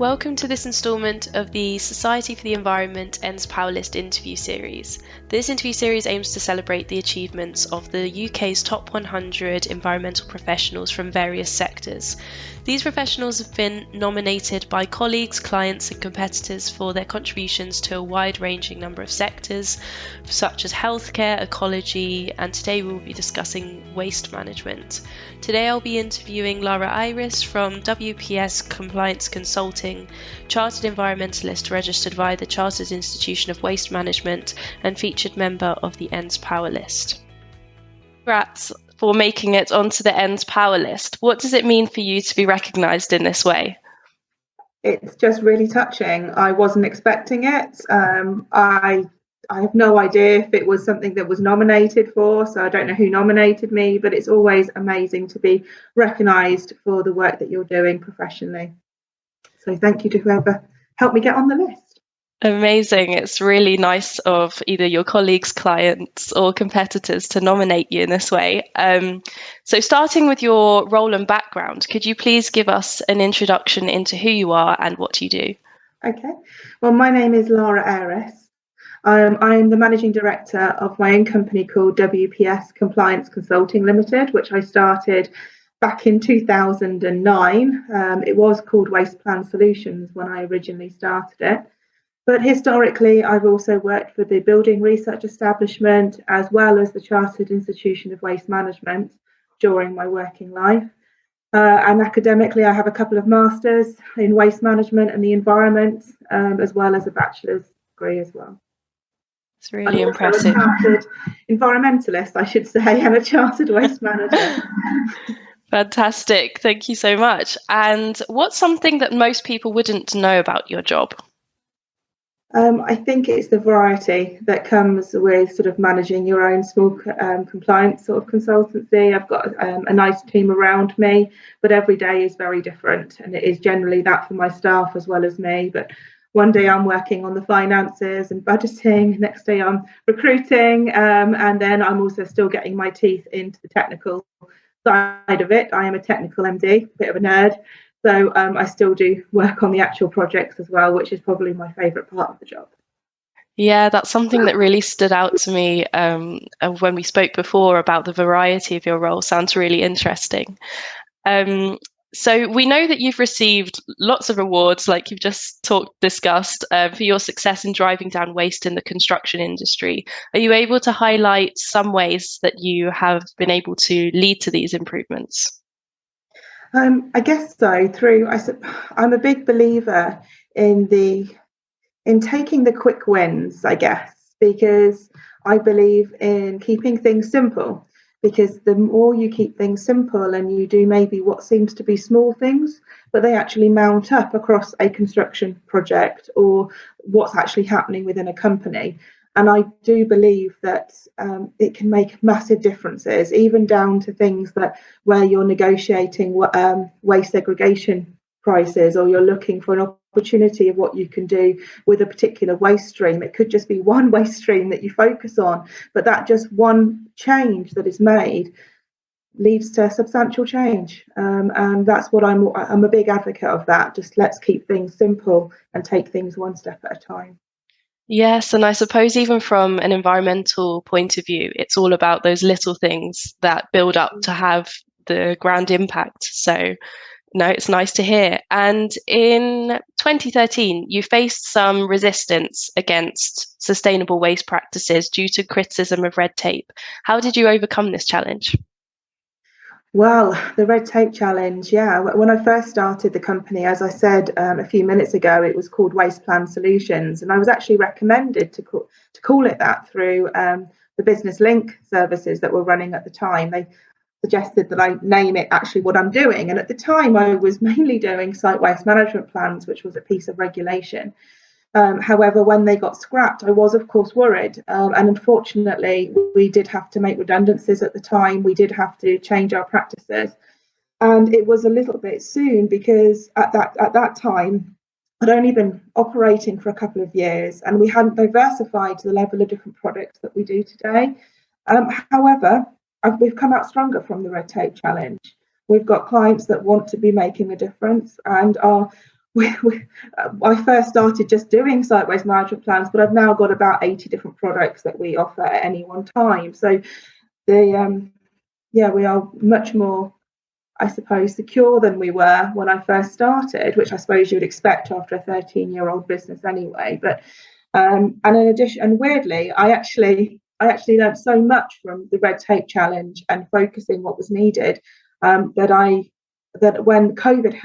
Welcome to this instalment of the Society for the Environment ENV's Powerlist interview series. This interview series aims to celebrate the achievements of the UK's top 100 environmental professionals from various sectors. These professionals have been nominated by colleagues, clients and competitors for their contributions to a wide-ranging number of sectors, such as healthcare, ecology, and today we will be discussing waste management. Today I'll be interviewing Lara Ayris from WPS Compliance Consulting, Chartered Environmentalist registered via the Chartered Institution of Waste Management and featured member of the ENV's Powerlist. Congrats for making it onto the ENV's Powerlist. What does it mean for you to be recognised in this way? It's just really touching. I wasn't expecting it. I have no idea if it was something that was nominated for, so I don't know who nominated me, but it's always amazing to be recognised for the work that you're doing professionally. So thank you to whoever helped me get on the list. Amazing. It's really nice of either your colleagues, clients or competitors to nominate you in this way. So starting with your role and background, could you please give us an introduction into who you are and what you do? Okay. Well, my name is Lara Ayris. I'm the managing director of my own company called WPS Compliance Consulting Limited, which I started back in 2009. It was called Waste Plan Solutions when I originally started it. But historically, I've also worked for the Building Research Establishment as well as the Chartered Institution of Waste Management during my working life. And academically, I have a couple of masters in waste management and the environment, as well as a bachelor's degree as well. It's really impressive. I'm a chartered environmentalist, I should say, and a chartered waste manager. Fantastic. Thank you so much. And what's something that most people wouldn't know about your job? I think it's the variety that comes with sort of managing your own small compliance sort of consultancy. I've got a nice team around me, but every day is very different. And it is generally that for my staff as well as me. But one day I'm working on the finances and budgeting, next day I'm recruiting, and then I'm also still getting my teeth into the technical side of it. I am a technical MD, a bit of a nerd, so I still do work on the actual projects as well, which is probably my favourite part of the job. Yeah, that's something that really stood out to me when we spoke before about the variety of your role. Sounds really interesting. So we know that you've received lots of awards, like you've just discussed, for your success in driving down waste in the construction industry. Are you able to highlight some ways that you have been able to lead to these improvements? I guess so. I'm a big believer in taking the quick wins, I guess, because I believe in keeping things simple. Because the more you keep things simple and you do maybe what seems to be small things, but they actually mount up across a construction project or what's actually happening within a company. And I do believe that it can make massive differences, even down to things where you're negotiating waste segregation prices, or you're looking for an opportunity of what you can do with a particular waste stream. It could just be one waste stream that you focus on, but that just one change that is made leads to substantial change. And that's what I'm a big advocate of that. Just let's keep things simple and take things one step at a time. Yes, and I suppose even from an environmental point of view, it's all about those little things that build up to have the grand impact. So no, it's nice to hear. And in 2013, you faced some resistance against sustainable waste practices due to criticism of red tape. How did you overcome this challenge? Well, the red tape challenge, yeah. When I first started the company, as I said a few minutes ago, it was called Waste Plan Solutions, and I was actually recommended to call it that through the Business Link services that were running at the time. They suggested that I name it actually what I'm doing, and at the time I was mainly doing site waste management plans, which was a piece of regulation. However, when they got scrapped, I was, of course, worried. And unfortunately, we did have to make redundancies at the time. We did have to change our practices. And it was a little bit soon, because at that time, I'd only been operating for a couple of years and we hadn't diversified to the level of different products that we do today. However, we've come out stronger from the red tape challenge. We've got clients that want to be making a difference and are I first started just doing site waste management plans, but I've now got about 80 different products that we offer at any one time. So we are much more, I suppose, secure than we were when I first started, which I suppose you would expect after a 13-year-old business anyway. But and in addition, and weirdly, I actually learned so much from the red tape challenge and focusing what was needed, that when COVID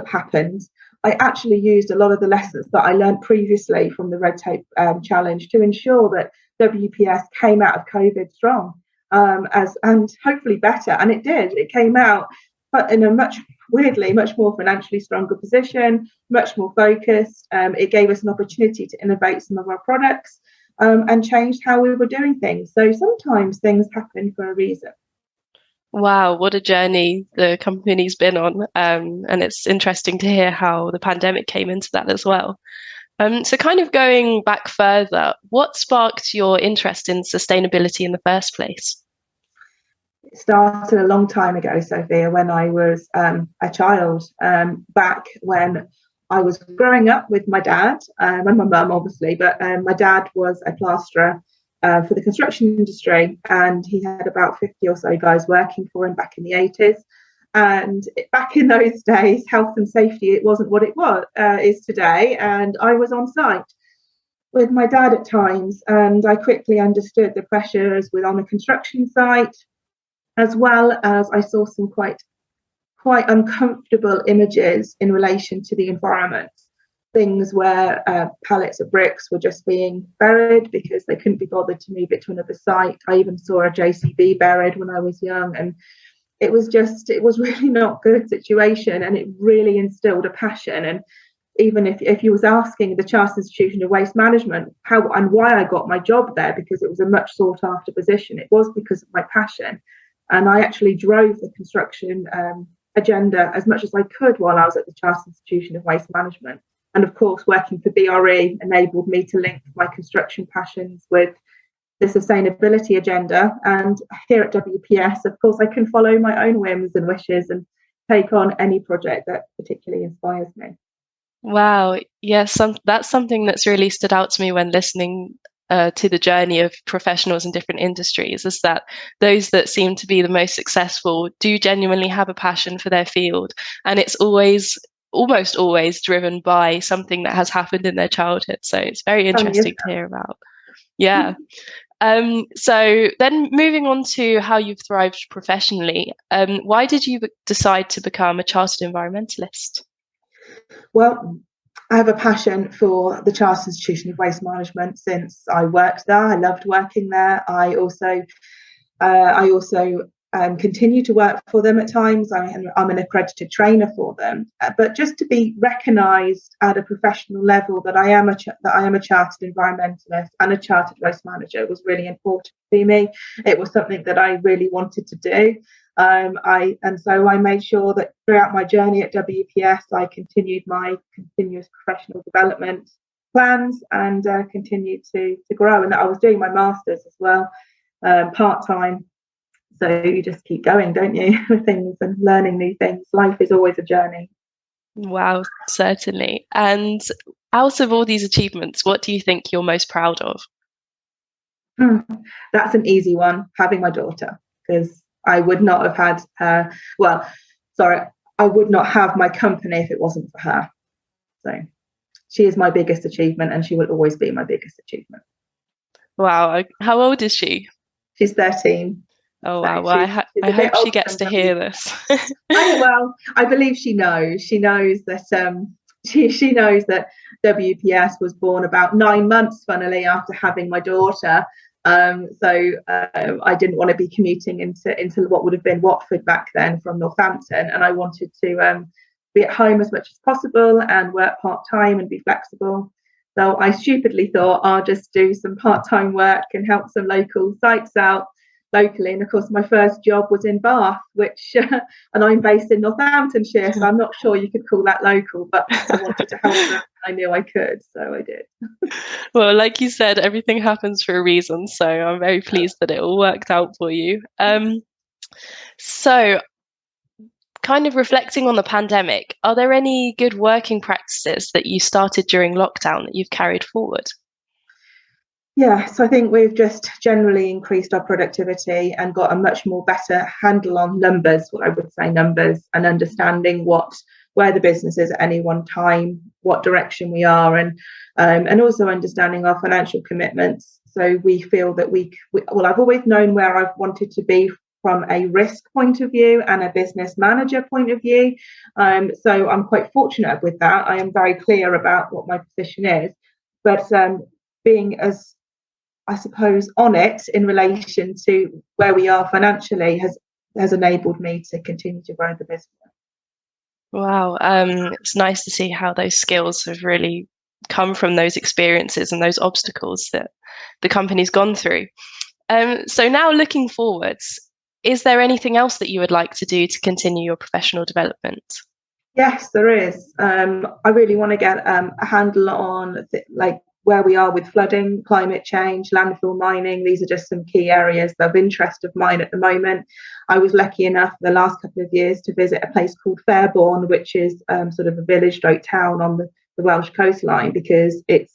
happened, I actually used a lot of the lessons that I learned previously from the red tape challenge to ensure that WPS came out of COVID strong, and hopefully better. And it did. It came out, but in a much more financially stronger position, much more focused. It gave us an opportunity to innovate some of our products, and changed how we were doing things. So sometimes things happen for a reason. Wow, what a journey the company's been on. And it's interesting to hear how the pandemic came into that as well. So kind of going back further, what sparked your interest in sustainability in the first place? It started a long time ago, Sophia, when I was a child, back when I was growing up with my dad and my mum, obviously, but my dad was a plasterer for the construction industry, and he had about 50 or so guys working for him back in the 80s. And back in those days, health and safety, it wasn't what it is today. And I was on site with my dad at times, and I quickly understood the pressures on a construction site, as well as I saw some quite uncomfortable images in relation to the environment. Things where pallets of bricks were just being buried because they couldn't be bothered to move it to another site. I even saw a JCB buried when I was young, and it was really not a good situation, and it really instilled a passion. And even if you was asking the Chartered Institution of Waste Management how and why I got my job there, because it was a much sought after position, it was because of my passion. And I actually drove the construction agenda as much as I could while I was at the Chartered Institution of Waste Management. And of course, working for BRE enabled me to link my construction passions with the sustainability agenda. And here at WPS, of course, I can follow my own whims and wishes and take on any project that particularly inspires me. Wow, yes, that's something that's really stood out to me when listening to the journey of professionals in different industries, is that those that seem to be the most successful do genuinely have a passion for their field, and it's almost always driven by something that has happened in their childhood. So it's very interesting to hear about. Yeah. So then moving on to how you've thrived professionally, why did you decide to become a chartered environmentalist? Well, I have a passion for the Chartered Institution of Waste Management since I worked there. I loved working there. I also continue to work for them at times. I'm an accredited trainer for them. But just to be recognised at a professional level that I am a chartered environmentalist and a chartered waste manager was really important to me. It was something that I really wanted to do. So I made sure that throughout my journey at WPS, I continued my continuous professional development plans and continued to grow. And that I was doing my masters as well, part-time. So you just keep going, don't you, with things and learning new things. Life is always a journey. Wow, certainly. And out of all these achievements, what do you think you're most proud of? That's an easy one, having my daughter, because I would not have had her. I would not have my company if it wasn't for her. So she is my biggest achievement, and she will always be my biggest achievement. Wow. How old is she? She's 13. Oh, wow. Well, I hope she gets to hear this. I believe she knows. She knows that she knows that WPS was born about 9 months, funnily, after having my daughter. So I didn't want to be commuting into what would have been Watford back then from Northampton, and I wanted to be at home as much as possible and work part-time and be flexible. So I stupidly thought I'll just do some part-time work and help some local sites out locally. And of course, my first job was in Bath, and I'm based in Northamptonshire, so I'm not sure you could call that local, but I wanted to help them. I knew I could, so I did. Well, like you said, everything happens for a reason, so I'm very pleased that it all worked out for you. So kind of reflecting on the pandemic, are there any good working practices that you started during lockdown that you've carried forward? Yeah, so I think we've just generally increased our productivity and got a much more better handle on numbers, what I would say numbers, and understanding where the business is at any one time, what direction we are, and also understanding our financial commitments. So we feel that well, I've always known where I've wanted to be from a risk point of view and a business manager point of view. So I'm quite fortunate with that. I am very clear about what my position is, but being as, I suppose, on it in relation to where we are financially has enabled me to continue to grow the business. Wow, it's nice to see how those skills have really come from those experiences and those obstacles that the company's gone through. So now looking forwards, is there anything else that you would like to do to continue your professional development? Yes, there is. I really want to get a handle on like where we are with flooding, climate change, landfill mining. These are just some key areas of interest of mine at the moment. I was lucky enough the last couple of years to visit a place called Fairbourne, which is sort of a village stroke town on the Welsh coastline, because it's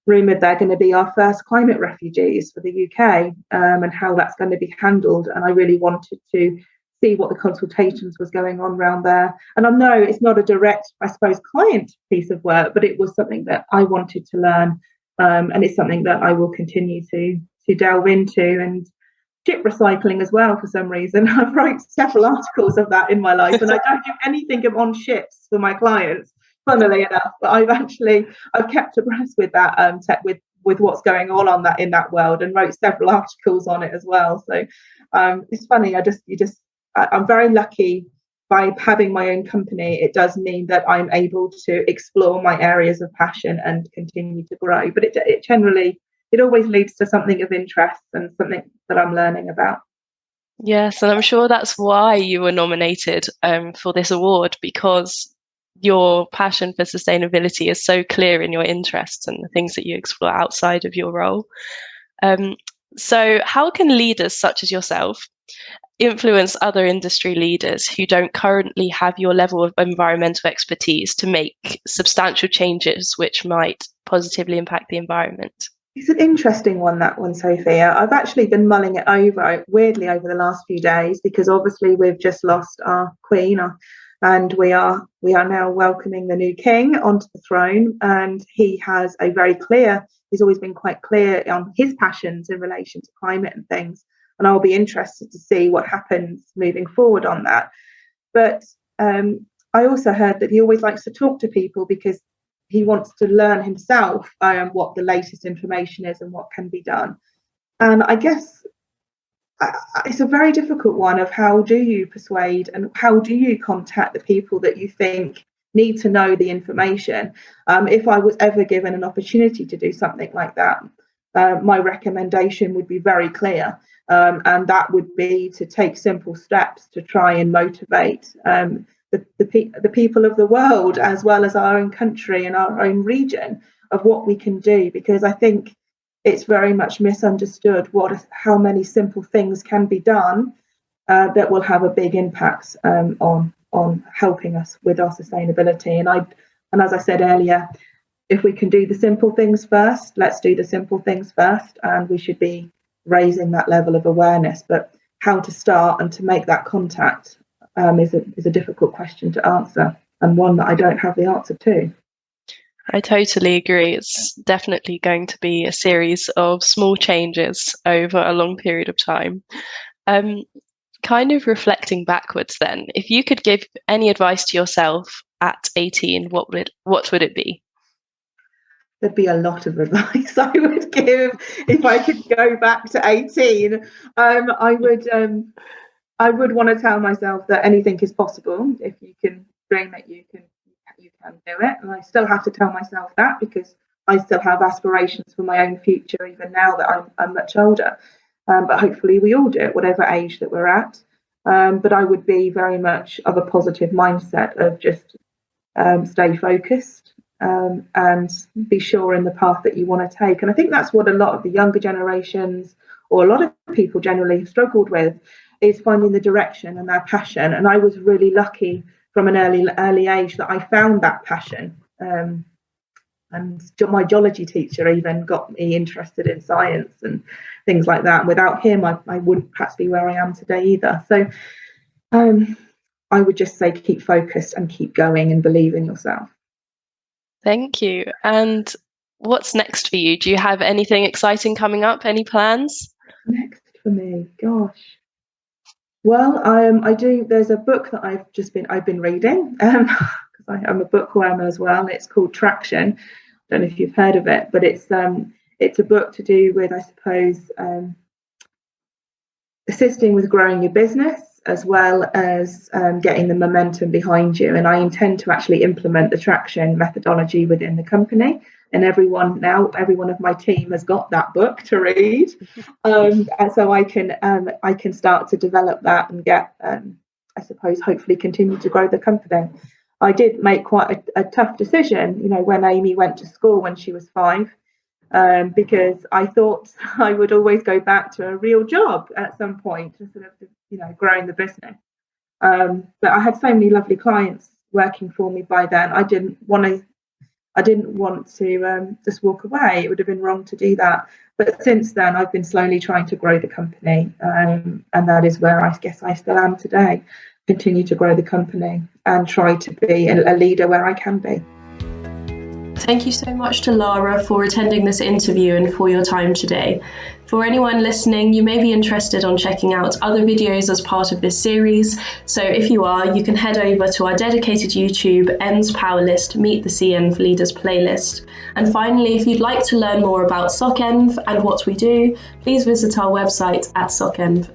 rumoured they're going to be our first climate refugees for the UK, and how that's going to be handled. And I really wanted to see what the consultations was going on around there. And I know it's not a direct, I suppose, client piece of work, but it was something that I wanted to learn. And it's something that I will continue to delve into. And ship recycling as well, for some reason. I've wrote several articles of that in my life, and I don't do anything on ships for my clients, funnily enough. But I've kept abreast with that with what's going on that in that world, and wrote several articles on it as well. So it's funny. I'm very lucky by having my own company. It does mean that I'm able to explore my areas of passion and continue to grow. But it always leads to something of interest and something that I'm learning about. Yes, and I'm sure that's why you were nominated for this award, because your passion for sustainability is so clear in your interests and the things that you explore outside of your role. So how can leaders such as yourself influence other industry leaders who don't currently have your level of environmental expertise to make substantial changes which might positively impact the environment? It's an interesting one, that one, Sophia. I've actually been mulling it over, weirdly, over the last few days, because obviously we've just lost our Queen, and we are now welcoming the new King onto the throne. And he's always been quite clear on his passions in relation to climate and things. And I'll be interested to see what happens moving forward on that. But I also heard that he always likes to talk to people because he wants to learn himself what the latest information is and what can be done. And I guess it's a very difficult one of how do you persuade and how do you contact the people that you think need to know the information. If I was ever given an opportunity to do something like that, my recommendation would be very clear. And that would be to take simple steps to try and motivate the people of the world, as well as our own country and our own region, of what we can do, because I think it's very much misunderstood how many simple things can be done that will have a big impact on helping us with our sustainability. And as I said earlier, if we can do the simple things first, let's do the simple things first, and we should be raising that level of awareness. But how to start and to make that contact is a difficult question to answer, and one that I don't have the answer to. I totally agree. It's definitely going to be a series of small changes over a long period of time. Kind of reflecting backwards then, if you could give any advice to yourself at 18, what would it be? There'd be a lot of advice I would give if I could go back to 18. I would want to tell myself that anything is possible. If you can dream it, you can do it. And I still have to tell myself that, because I still have aspirations for my own future, even now that I'm much older. But hopefully we all do it, whatever age that we're at. But I would be very much of a positive mindset of just stay focused and be sure in the path that you want to take. And I think that's what a lot of the younger generations, or a lot of people generally, have struggled with. is finding the direction and their passion. And I was really lucky from an early age that I found that passion. And my geology teacher even got me interested in science and things like that. And without him, I wouldn't perhaps be where I am today either. So I would just say keep focused and keep going and believe in yourself. Thank you. And what's next for you? Do you have anything exciting coming up? Any plans? Next for me, gosh. Well, I do. There's a book that I've been reading because I'm a bookworm as well. It's called Traction. I don't know if you've heard of it, but it's a book to do with, I suppose, assisting with growing your business as well as getting the momentum behind you. And I intend to actually implement the Traction methodology within the company. And every one of my team has got that book to read, and so I can start to develop that and get, I suppose, hopefully continue to grow the company. I did make quite a tough decision, when Amy went to school when she was 5, because I thought I would always go back to a real job at some point to sort of, growing the business. But I had so many lovely clients working for me by then. I didn't want to just walk away. It would have been wrong to do that. But since then, I've been slowly trying to grow the company, and that is where I guess I still am today. Continue to grow the company and try to be a leader where I can be. Thank you so much to Lara for attending this interview and for your time today. For anyone listening, you may be interested on checking out other videos as part of this series. So if you are, you can head over to our dedicated YouTube ENV's Power List Meet the CEnv Leaders playlist. And finally, if you'd like to learn more about SocEnv and what we do, please visit our website at socenv.org.uk.